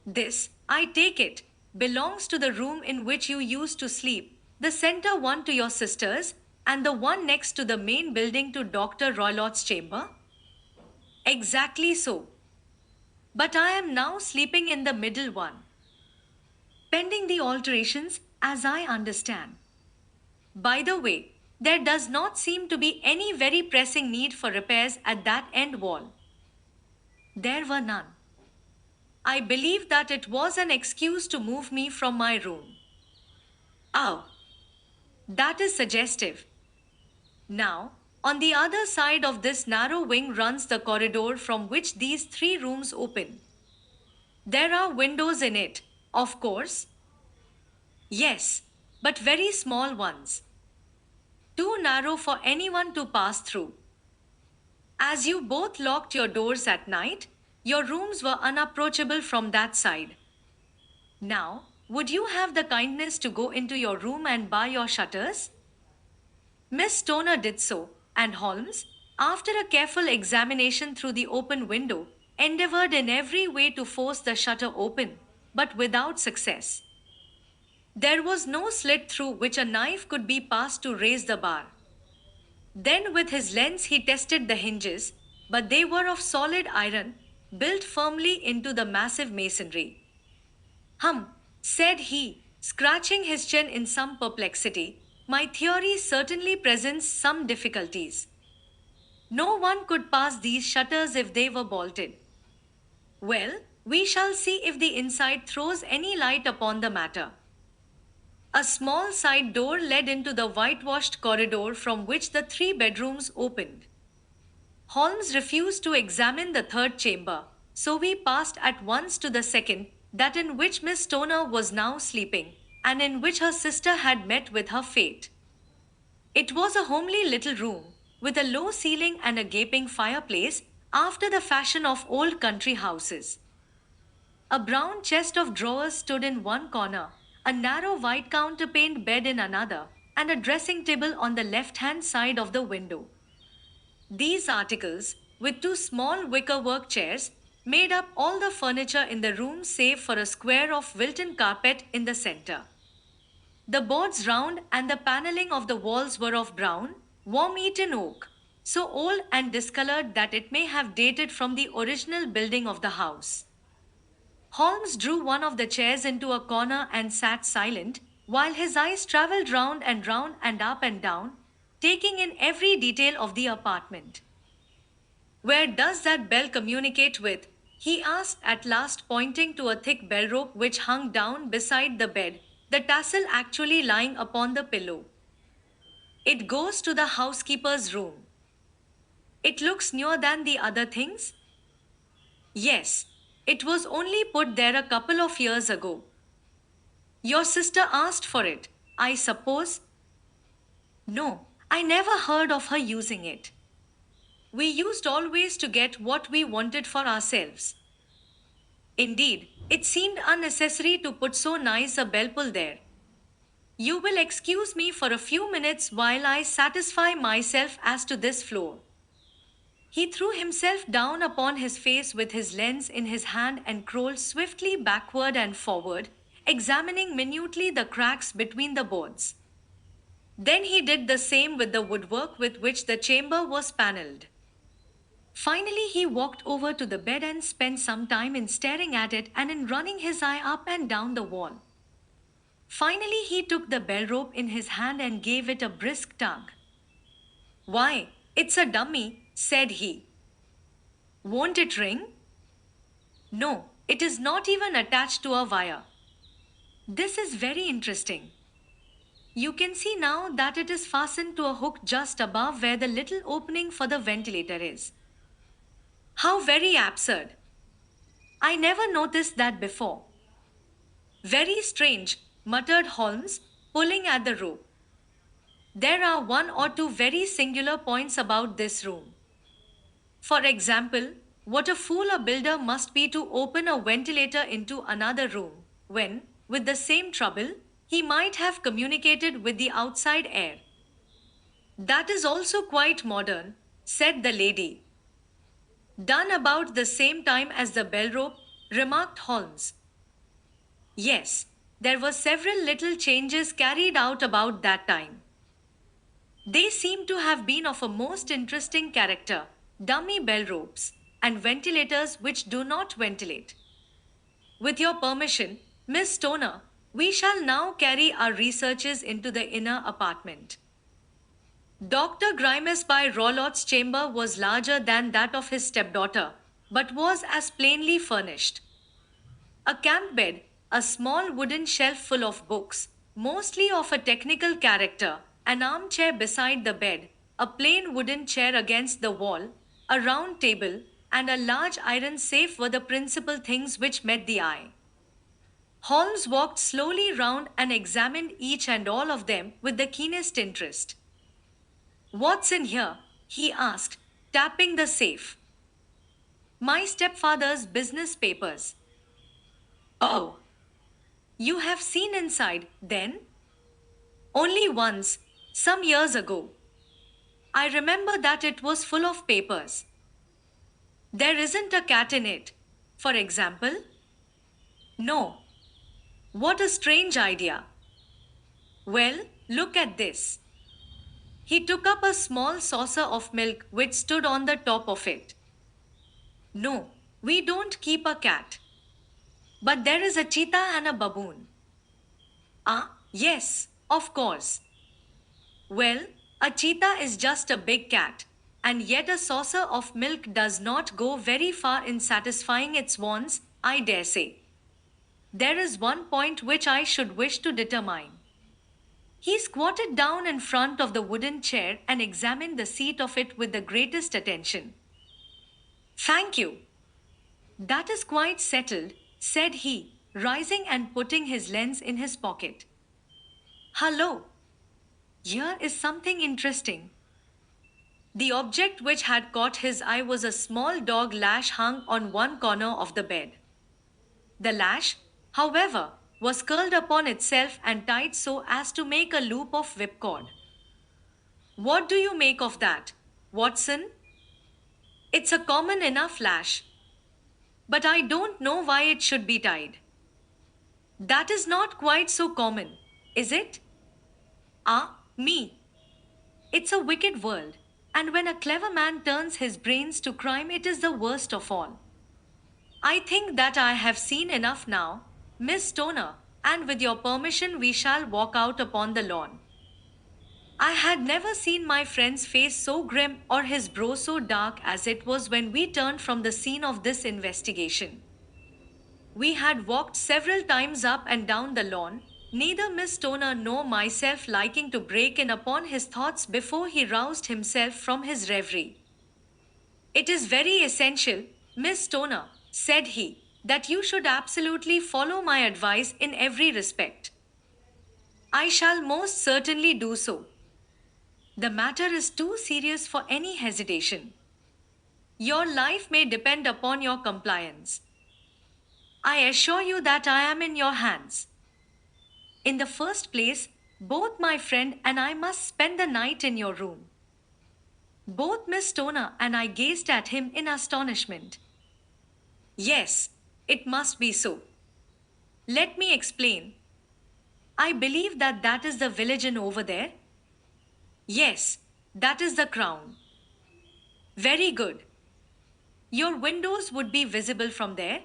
This, I take it, belongs to the room in which you used to sleep, the center one to your sister's, and the one next to the main building to Dr. Roylott's chamber? Exactly so. But I am now sleeping in the middle one. Pending the alterations, as I understand. By the way, there does not seem to be any very pressing need for repairs at that end wall. There were none. I believe that it was an excuse to move me from my room. Oh, that is suggestive. Now, on the other side of this narrow wing runs the corridor from which these three rooms open. There are windows in it, of course. Yes, but very small ones. Too narrow for anyone to pass through. As you both locked your doors at night, your rooms were unapproachable from that side. Now, would you have the kindness to go into your room and bar your shutters? Miss Stoner did so, and Holmes, after a careful examination through the open window, endeavored in every way to force the shutter open, but without success. There was no slit through which a knife could be passed to raise the bar. Then, with his lens, he tested the hinges, but they were of solid iron, built firmly into the massive masonry. Hum, said he, scratching his chin in some perplexity, my theory certainly presents some difficulties. No one could pass these shutters if they were bolted. Well, We shall see if the inside throws any light upon the matter. A small side door led into the whitewashed corridor from which the three bedrooms opened. Holmes refused to examine the third chamber, so we passed at once to the second, that in which Miss Stoner was now sleeping, and in which her sister had met with her fate. It was a homely little room, with a low ceiling and a gaping fireplace, after the fashion of old country houses. A brown chest of drawers stood in one corner, a narrow white counterpaned bed in another, and a dressing table on the left hand side of the window. These articles, with two small wickerwork chairs, made up all the furniture in the room save for a square of Wilton carpet in the center. The boards round and the paneling of the walls were of brown, worm-eaten oak, so old and discolored that it may have dated from the original building of the house. Holmes drew one of the chairs into a corner and sat silent, while his eyes traveled round and up and down, taking in every detail of the apartment. Where does that bell communicate with? He asked at last, pointing to a thick bell rope which hung down beside the bed, the tassel actually lying upon the pillow. It goes to the housekeeper's room. It looks newer than the other things? Yes, it was only put there a couple of years ago. Your sister asked for it, I suppose? No, I never heard of her using it. We used always to get what we wanted for ourselves. Indeed, it seemed unnecessary to put so nice a bell pull there. You will excuse me for a few minutes while I satisfy myself as to this floor. He threw himself down upon his face with his lens in his hand and crawled swiftly backward and forward, examining minutely the cracks between the boards. Then he did the same with the woodwork with which the chamber was panelled. Finally, he walked over to the bed and spent some time in staring at it and in running his eye up and down the wall. Finally, he took the bell rope in his hand and gave it a brisk tug. Why, it's a dummy, said he. Won't it ring? No, it is not even attached to a wire. This is very interesting. You can see now that it is fastened to a hook just above where the little opening for the ventilator is. How very absurd. I never noticed that before. Very strange, muttered Holmes, pulling at the rope. There are one or two very singular points about this room. For example, what a fool a builder must be to open a ventilator into another room, when, with the same trouble, he might have communicated with the outside air. That is also quite modern, said the lady. Done about the same time as the bell rope, remarked Holmes. Yes, there were several little changes carried out about that time. They seem to have been of a most interesting character, dummy bell ropes, and ventilators which do not ventilate. With your permission, Miss Stoner, we shall now carry our researches into the inner apartment. Dr. Grimes by Rollott's chamber was larger than that of his stepdaughter, but was as plainly furnished. A camp bed, a small wooden shelf full of books, mostly of a technical character, an armchair beside the bed, a plain wooden chair against the wall, a round table, and a large iron safe were the principal things which met the eye. Holmes walked slowly round and examined each and all of them with the keenest interest. What's in here? He asked, tapping the safe. My stepfather's business papers. Oh, you have seen inside, then? Only once, some years ago. I remember that it was full of papers. There isn't a cat in it, for example? No. What a strange idea. Well, look at this. He took up a small saucer of milk which stood on the top of it. No, we don't keep a cat. But there is a cheetah and a baboon. Ah, yes, of course. Well, a cheetah is just a big cat, and yet a saucer of milk does not go very far in satisfying its wants, I dare say. There is one point which I should wish to determine. He squatted down in front of the wooden chair and examined the seat of it with the greatest attention. Thank you. That is quite settled, said he, rising and putting his lens in his pocket. Hello, here is something interesting. The object which had caught his eye was a small dog lash hung on one corner of the bed. The lash, however, was curled upon itself and tied so as to make a loop of whipcord. What do you make of that, Watson? It's a common enough lash, but I don't know why it should be tied. That is not quite so common, is it? Ah, me. It's a wicked world, and when a clever man turns his brains to crime, it is the worst of all. I think that I have seen enough now, Miss Stoner, and with your permission, we shall walk out upon the lawn. I had never seen my friend's face so grim or his brow so dark as it was when we turned from the scene of this investigation. We had walked several times up and down the lawn, neither Miss Stoner nor myself liking to break in upon his thoughts before he roused himself from his reverie. It is very essential, Miss Stoner, said he, that you should absolutely follow my advice in every respect. I shall most certainly do so. The matter is too serious for any hesitation. Your life may depend upon your compliance. I assure you that I am in your hands. In the first place, both my friend and I must spend the night in your room. Both Miss Stoner and I gazed at him in astonishment. Yes, it must be so. Let me explain. I believe that that is the village inn over there. Yes, that is the Crown. Very good. Your windows would be visible from there?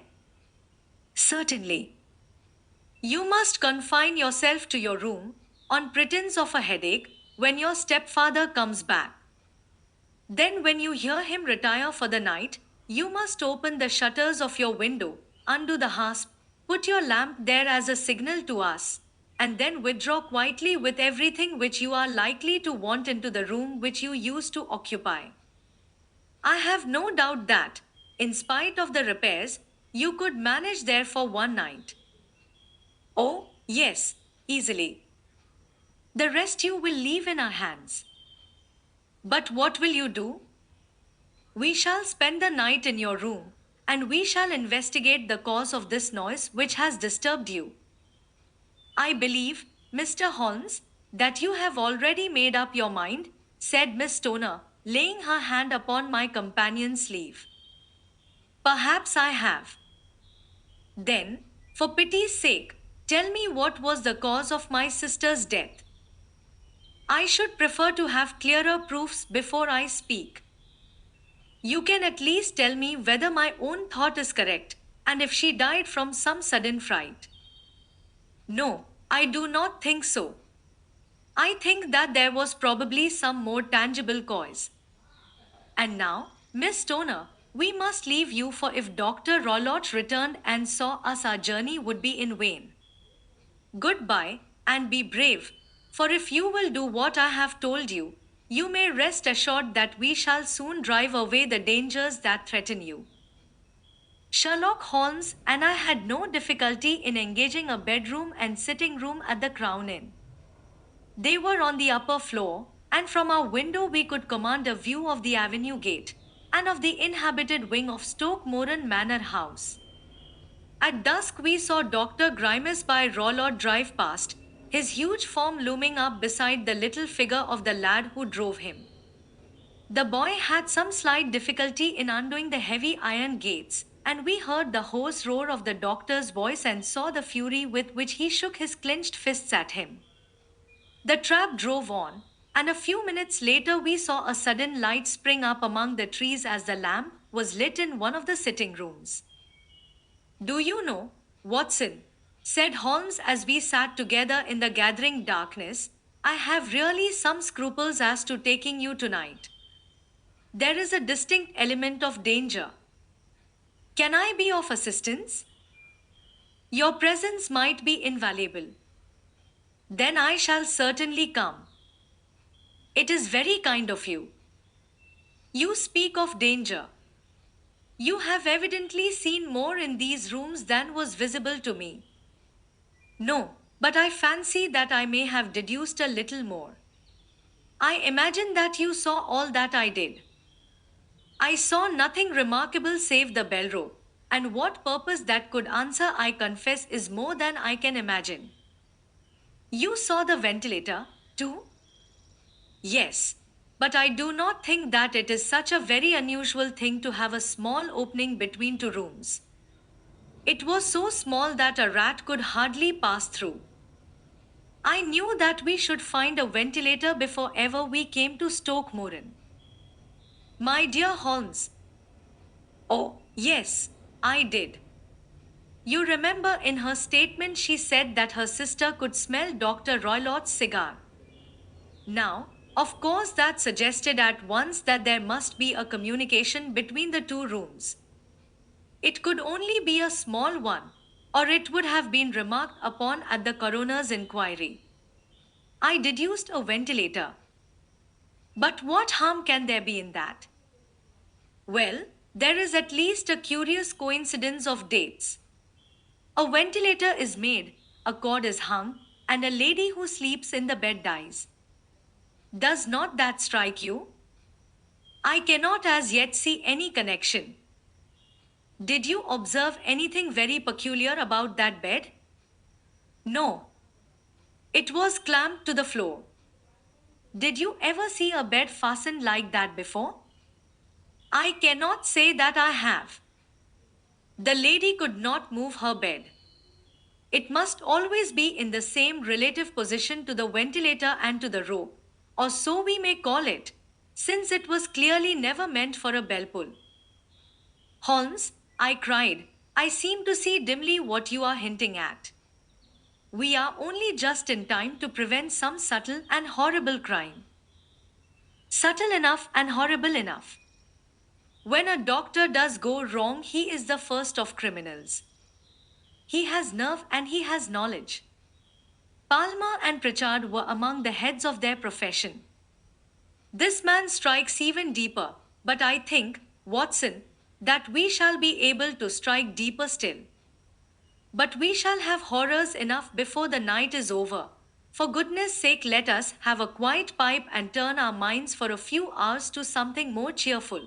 Certainly. You must confine yourself to your room, on pretense of a headache, when your stepfather comes back. Then, when you hear him retire for the night, you must open the shutters of your window, undo the hasp, put your lamp there as a signal to us, and then withdraw quietly with everything which you are likely to want into the room which you used to occupy. I have no doubt that, in spite of the repairs, you could manage there for one night. Oh, yes, easily. The rest you will leave in our hands. But what will you do? We shall spend the night in your room, and we shall investigate the cause of this noise which has disturbed you. I believe, Mr. Holmes, that you have already made up your mind, said Miss Stoner, laying her hand upon my companion's sleeve. Perhaps I have. Then, for pity's sake, tell me what was the cause of my sister's death. I should prefer to have clearer proofs before I speak. You can at least tell me whether my own thought is correct, and if she died from some sudden fright. No, I do not think so. I think that there was probably some more tangible cause. And now, Miss Stoner, we must leave you, for if Dr. Rollotte returned and saw us, our journey would be in vain. Goodbye, and be brave, for if you will do what I have told you, you may rest assured that we shall soon drive away the dangers that threaten you. Sherlock Holmes and I had no difficulty in engaging a bedroom and sitting room at the Crown Inn. They were on the upper floor, and from our window we could command a view of the avenue gate and of the inhabited wing of Stoke Moran Manor House. At dusk we saw Dr. Grimes by Rollotte drive past, his huge form looming up beside the little figure of the lad who drove him. The boy had some slight difficulty in undoing the heavy iron gates, and we heard the hoarse roar of the doctor's voice and saw the fury with which he shook his clenched fists at him. The trap drove on, and a few minutes later we saw a sudden light spring up among the trees as the lamp was lit in one of the sitting rooms. Do you know, Watson, said Holmes as we sat together in the gathering darkness, I have really some scruples as to taking you tonight. There is a distinct element of danger. Can I be of assistance? Your presence might be invaluable. Then I shall certainly come. It is very kind of you. You speak of danger. You have evidently seen more in these rooms than was visible to me. No, but I fancy that I may have deduced a little more. I imagine that you saw all that I did. I saw nothing remarkable save the bell rope, and what purpose that could answer, I confess, is more than I can imagine. You saw the ventilator, too? Yes, but I do not think that it is such a very unusual thing to have a small opening between two rooms. It was so small that a rat could hardly pass through. I knew that we should find a ventilator before ever we came to Stoke Moran. My dear Holmes. Oh, yes, I did. You remember in her statement she said that her sister could smell Dr. Roylott's cigar. Now, of course, that suggested at once that there must be a communication between the two rooms. It could only be a small one, or it would have been remarked upon at the coroner's inquiry. I deduced a ventilator. But what harm can there be in that? Well, there is at least a curious coincidence of dates. A ventilator is made, a cord is hung, and a lady who sleeps in the bed dies. Does not that strike you? I cannot as yet see any connection. Did you observe anything very peculiar about that bed? No. It was clamped to the floor. Did you ever see a bed fastened like that before? I cannot say that I have. The lady could not move her bed. It must always be in the same relative position to the ventilator and to the rope, or so we may call it, since it was clearly never meant for a bell pull. Holmes, I cried, I seem to see dimly what you are hinting at. We are only just in time to prevent some subtle and horrible crime. Subtle enough and horrible enough. When a doctor does go wrong, he is the first of criminals. He has nerve and he has knowledge. Palmer and Pritchard were among the heads of their profession. This man strikes even deeper, but I think, Watson, that we shall be able to strike deeper still. But we shall have horrors enough before the night is over. For goodness sake, let us have a quiet pipe and turn our minds for a few hours to something more cheerful.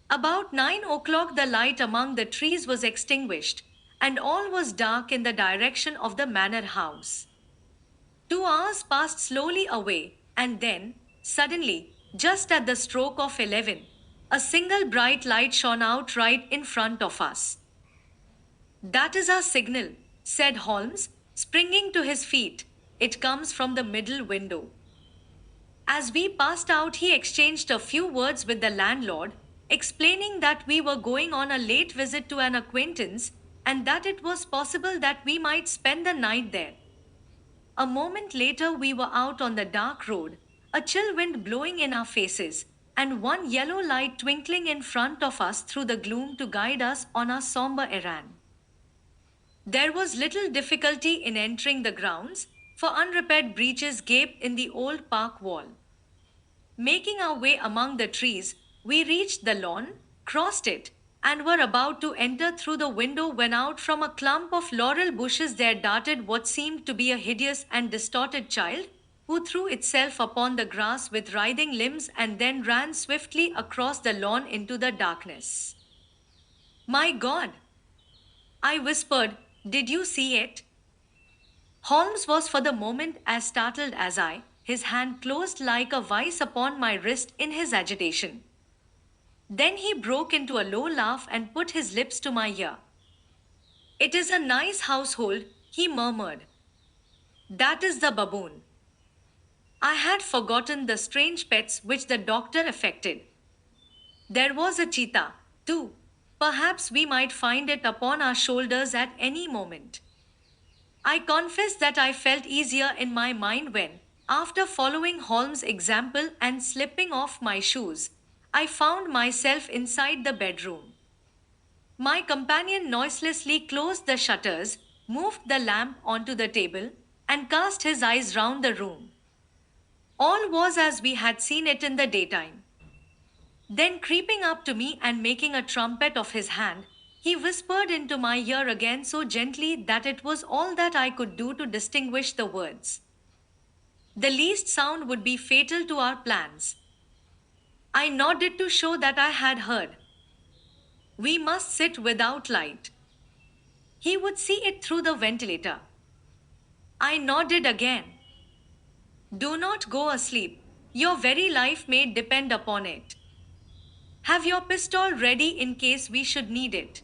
About 9 o'clock, the light among the trees was extinguished, and all was dark in the direction of the manor house. 2 hours passed slowly away, and then, suddenly, just at the stroke of 11, a single bright light shone out right in front of us. That is our signal, said Holmes, springing to his feet. It comes from the middle window. As we passed out, he exchanged a few words with the landlord, explaining that we were going on a late visit to an acquaintance and that it was possible that we might spend the night there. A moment later, we were out on the dark road, a chill wind blowing in our faces, and one yellow light twinkling in front of us through the gloom to guide us on our somber errand. There was little difficulty in entering the grounds, for unrepaired breaches gaped in the old park wall. Making our way among the trees, we reached the lawn, crossed it, and were about to enter through the window when out from a clump of laurel bushes there darted what seemed to be a hideous and distorted child, who threw itself upon the grass with writhing limbs and then ran swiftly across the lawn into the darkness. My God! I whispered, did you see it? Holmes was for the moment as startled as I, his hand closed like a vice upon my wrist in his agitation. Then he broke into a low laugh and put his lips to my ear. It is a nice household, he murmured. That is the baboon. I had forgotten the strange pets which the doctor affected. There was a cheetah, too. Perhaps we might find it upon our shoulders at any moment. I confess that I felt easier in my mind when, after following Holmes' example and slipping off my shoes, I found myself inside the bedroom. My companion noiselessly closed the shutters, moved the lamp onto the table, and cast his eyes round the room. All was as we had seen it in the daytime. Then, creeping up to me and making a trumpet of his hand, he whispered into my ear again so gently that it was all that I could do to distinguish the words. The least sound would be fatal to our plans. I nodded to show that I had heard. We must sit without light. He would see it through the ventilator. I nodded again. Do not go asleep. Your very life may depend upon it. Have your pistol ready in case we should need it.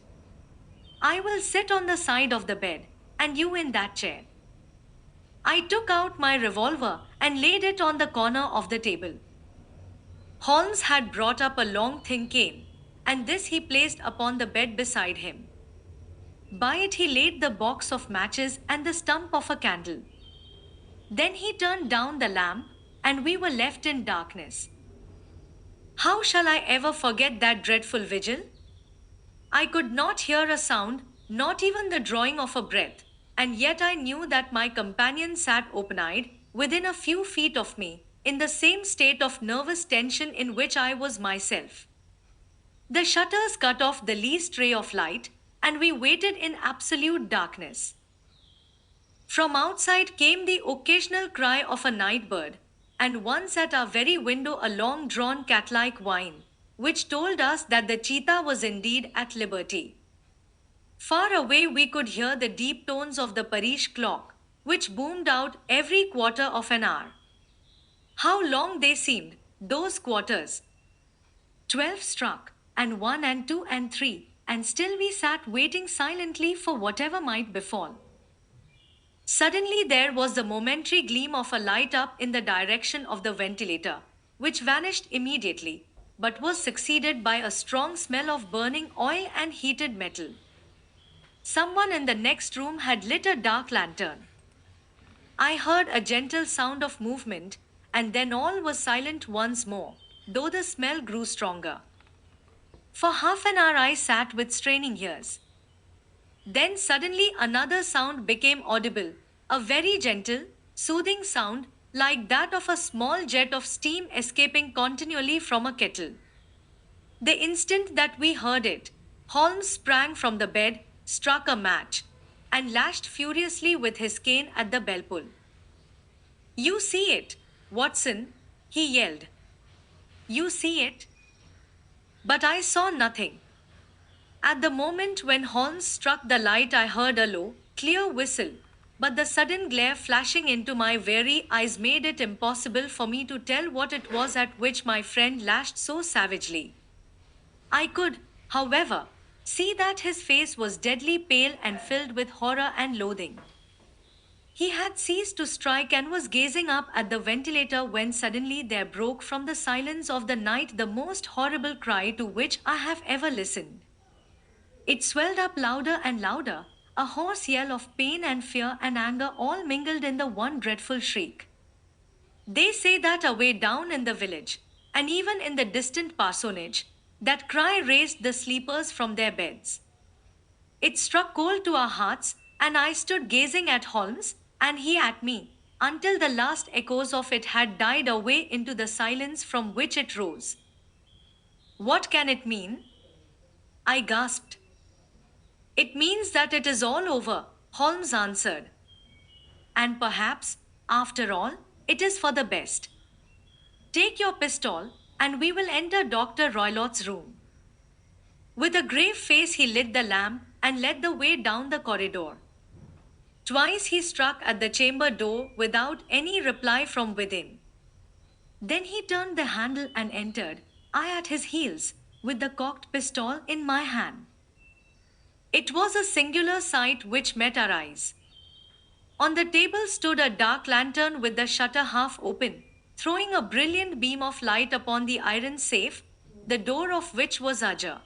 I will sit on the side of the bed, and you in that chair. I took out my revolver and laid it on the corner of the table. Holmes had brought up a long thin cane, and this he placed upon the bed beside him. By it he laid the box of matches and the stump of a candle. Then he turned down the lamp, and we were left in darkness. How shall I ever forget that dreadful vigil? I could not hear a sound, not even the drawing of a breath, and yet I knew that my companion sat open-eyed, within a few feet of me, in the same state of nervous tension in which I was myself. The shutters cut off the least ray of light, and we waited in absolute darkness. From outside came the occasional cry of a night bird, and once at our very window a long-drawn cat-like whine, which told us that the cheetah was indeed at liberty. Far away we could hear the deep tones of the parish clock, which boomed out every quarter of an hour. How long they seemed, those quarters! 12 struck, and 1 and 2 and 3, and still we sat waiting silently for whatever might befall. Suddenly there was the momentary gleam of a light up in the direction of the ventilator, which vanished immediately, but was succeeded by a strong smell of burning oil and heated metal. Someone in the next room had lit a dark lantern. I heard a gentle sound of movement, and then all was silent once more, though the smell grew stronger. For half an hour I sat with straining ears. Then suddenly another sound became audible, a very gentle, soothing sound, like that of a small jet of steam escaping continually from a kettle. The instant that we heard it, Holmes sprang from the bed, struck a match, and lashed furiously with his cane at the bell pull. You see it, Watson, he yelled. You see it? But I saw nothing. At the moment when Holmes struck the light, I heard a low, clear whistle, but the sudden glare flashing into my weary eyes made it impossible for me to tell what it was at which my friend lashed so savagely. I could, however, see that his face was deadly pale and filled with horror and loathing. He had ceased to strike and was gazing up at the ventilator when suddenly there broke from the silence of the night the most horrible cry to which I have ever listened. It swelled up louder and louder, a hoarse yell of pain and fear and anger all mingled in the one dreadful shriek. They say that away down in the village, and even in the distant parsonage, that cry raised the sleepers from their beds. It struck cold to our hearts, and I stood gazing at Holmes, and he at me, until the last echoes of it had died away into the silence from which it rose. What can it mean? I gasped. It means that it is all over, Holmes answered. And perhaps, after all, it is for the best. Take your pistol, and we will enter Dr. Roylott's room. With a grave face he lit the lamp and led the way down the corridor. Twice he struck at the chamber door without any reply from within. Then he turned the handle and entered, I at his heels, with the cocked pistol in my hand. It was a singular sight which met our eyes. On the table stood a dark lantern with the shutter half open, throwing a brilliant beam of light upon the iron safe, the door of which was ajar.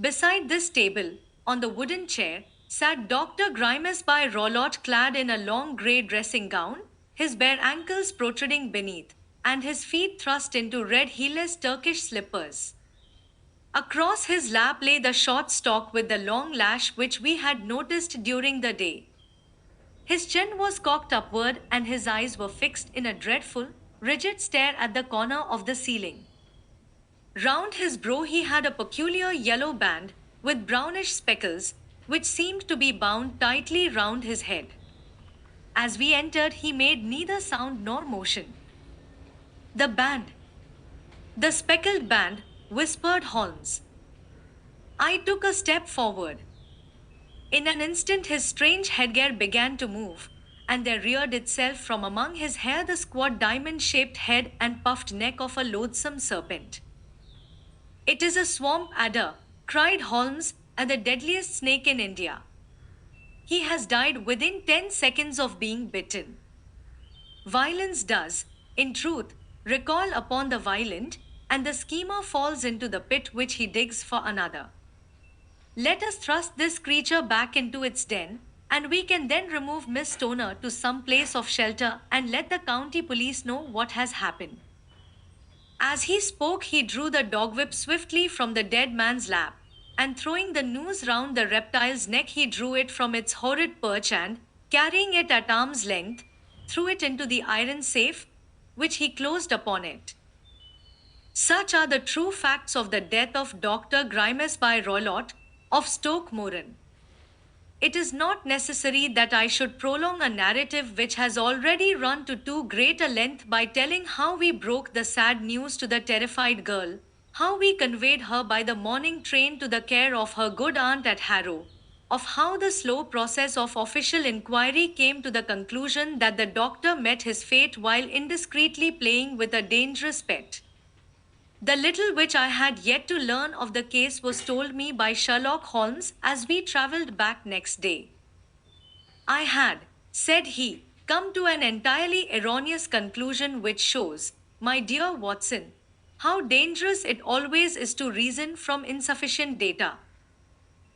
Beside this table, on the wooden chair, sat Dr. Grimes by Roylott clad in a long grey dressing gown, his bare ankles protruding beneath, and his feet thrust into red heelless Turkish slippers. Across his lap lay the short stock with the long lash which we had noticed during the day. His chin was cocked upward and his eyes were fixed in a dreadful, rigid stare at the corner of the ceiling. Round his brow he had a peculiar yellow band with brownish speckles, which seemed to be bound tightly round his head. As we entered, he made neither sound nor motion. The band, the speckled band, whispered Holmes. I took a step forward. In an instant, his strange headgear began to move, and there reared itself from among his hair the squat diamond shaped head and puffed neck of a loathsome serpent. It is a swamp adder, cried Holmes, and the deadliest snake in India. He has died within 10 seconds of being bitten. Violence does, in truth, recoil upon the violent, and the schemer falls into the pit which he digs for another. Let us thrust this creature back into its den, and we can then remove Miss Stoner to some place of shelter and let the county police know what has happened. As he spoke, he drew the dog whip swiftly from the dead man's lap, and throwing the noose round the reptile's neck, he drew it from its horrid perch and, carrying it at arm's length, threw it into the iron safe, which he closed upon it. Such are the true facts of the death of Dr. Grimes by Roylott of Stoke Moran. It is not necessary that I should prolong a narrative which has already run to too great a length by telling how we broke the sad news to the terrified girl, how we conveyed her by the morning train to the care of her good aunt at Harrow, of how the slow process of official inquiry came to the conclusion that the doctor met his fate while indiscreetly playing with a dangerous pet. The little which I had yet to learn of the case was told me by Sherlock Holmes as we travelled back next day. I had, said he, come to an entirely erroneous conclusion which shows, my dear Watson, how dangerous it always is to reason from insufficient data.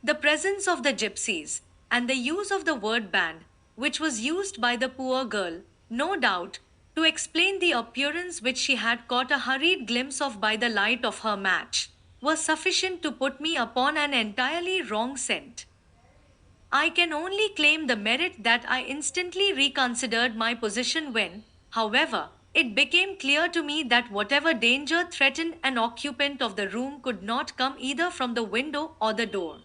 The presence of the gypsies, and the use of the word band, which was used by the poor girl, no doubt, to explain the appearance which she had caught a hurried glimpse of by the light of her match, was sufficient to put me upon an entirely wrong scent. I can only claim the merit that I instantly reconsidered my position when, however, it became clear to me that whatever danger threatened an occupant of the room could not come either from the window or the door.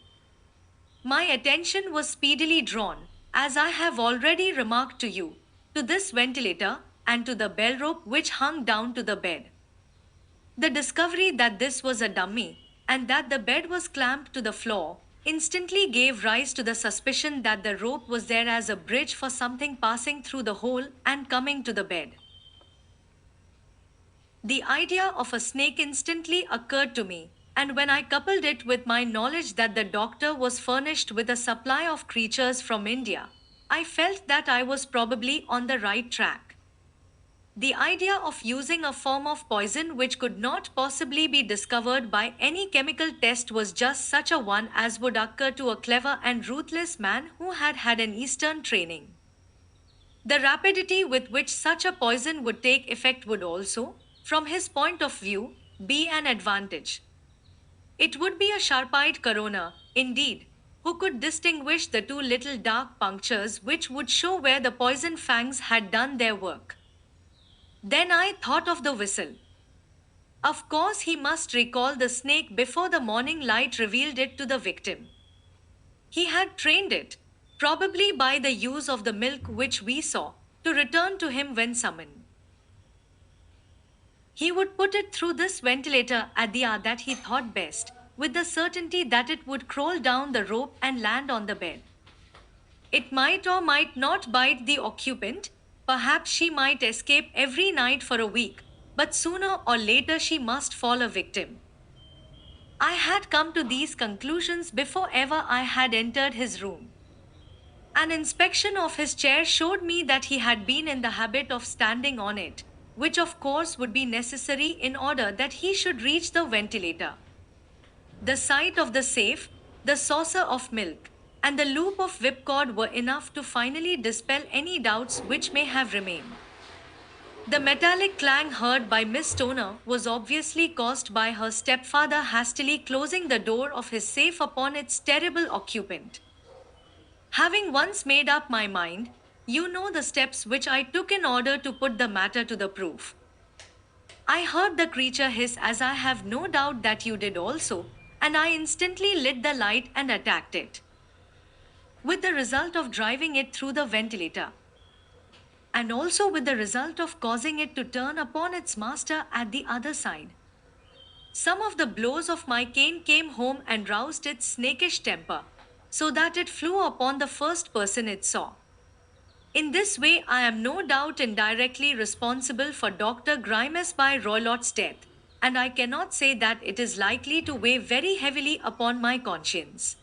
My attention was speedily drawn, as I have already remarked to you, to this ventilator and to the bell rope which hung down to the bed. The discovery that this was a dummy, and that the bed was clamped to the floor, instantly gave rise to the suspicion that the rope was there as a bridge for something passing through the hole and coming to the bed. The idea of a snake instantly occurred to me, and when I coupled it with my knowledge that the doctor was furnished with a supply of creatures from India, I felt that I was probably on the right track. The idea of using a form of poison which could not possibly be discovered by any chemical test was just such a one as would occur to a clever and ruthless man who had had an Eastern training. The rapidity with which such a poison would take effect would also, from his point of view, be an advantage. It would be a sharp-eyed coroner, indeed, who could distinguish the two little dark punctures which would show where the poison fangs had done their work. Then I thought of the whistle. Of course, he must recall the snake before the morning light revealed it to the victim. He had trained it, probably by the use of the milk which we saw, to return to him when summoned. He would put it through this ventilator at the hour that he thought best, with the certainty that it would crawl down the rope and land on the bed. It might or might not bite the occupant. Perhaps she might escape every night for a week, but sooner or later she must fall a victim. I had come to these conclusions before ever I had entered his room. An inspection of his chair showed me that he had been in the habit of standing on it, which of course would be necessary in order that he should reach the ventilator. The sight of the safe, the saucer of milk, and the loop of whipcord were enough to finally dispel any doubts which may have remained. The metallic clang heard by Miss Stoner was obviously caused by her stepfather hastily closing the door of his safe upon its terrible occupant. Having once made up my mind, you know the steps which I took in order to put the matter to the proof. I heard the creature hiss as I have no doubt that you did also, and I instantly lit the light and attacked it, with the result of driving it through the ventilator, and also with the result of causing it to turn upon its master at the other side. Some of the blows of my cane came home and roused its snakish temper, so that it flew upon the first person it saw. In this way, I am no doubt indirectly responsible for Dr. Grimesby Roylott's death, and I cannot say that it is likely to weigh very heavily upon my conscience.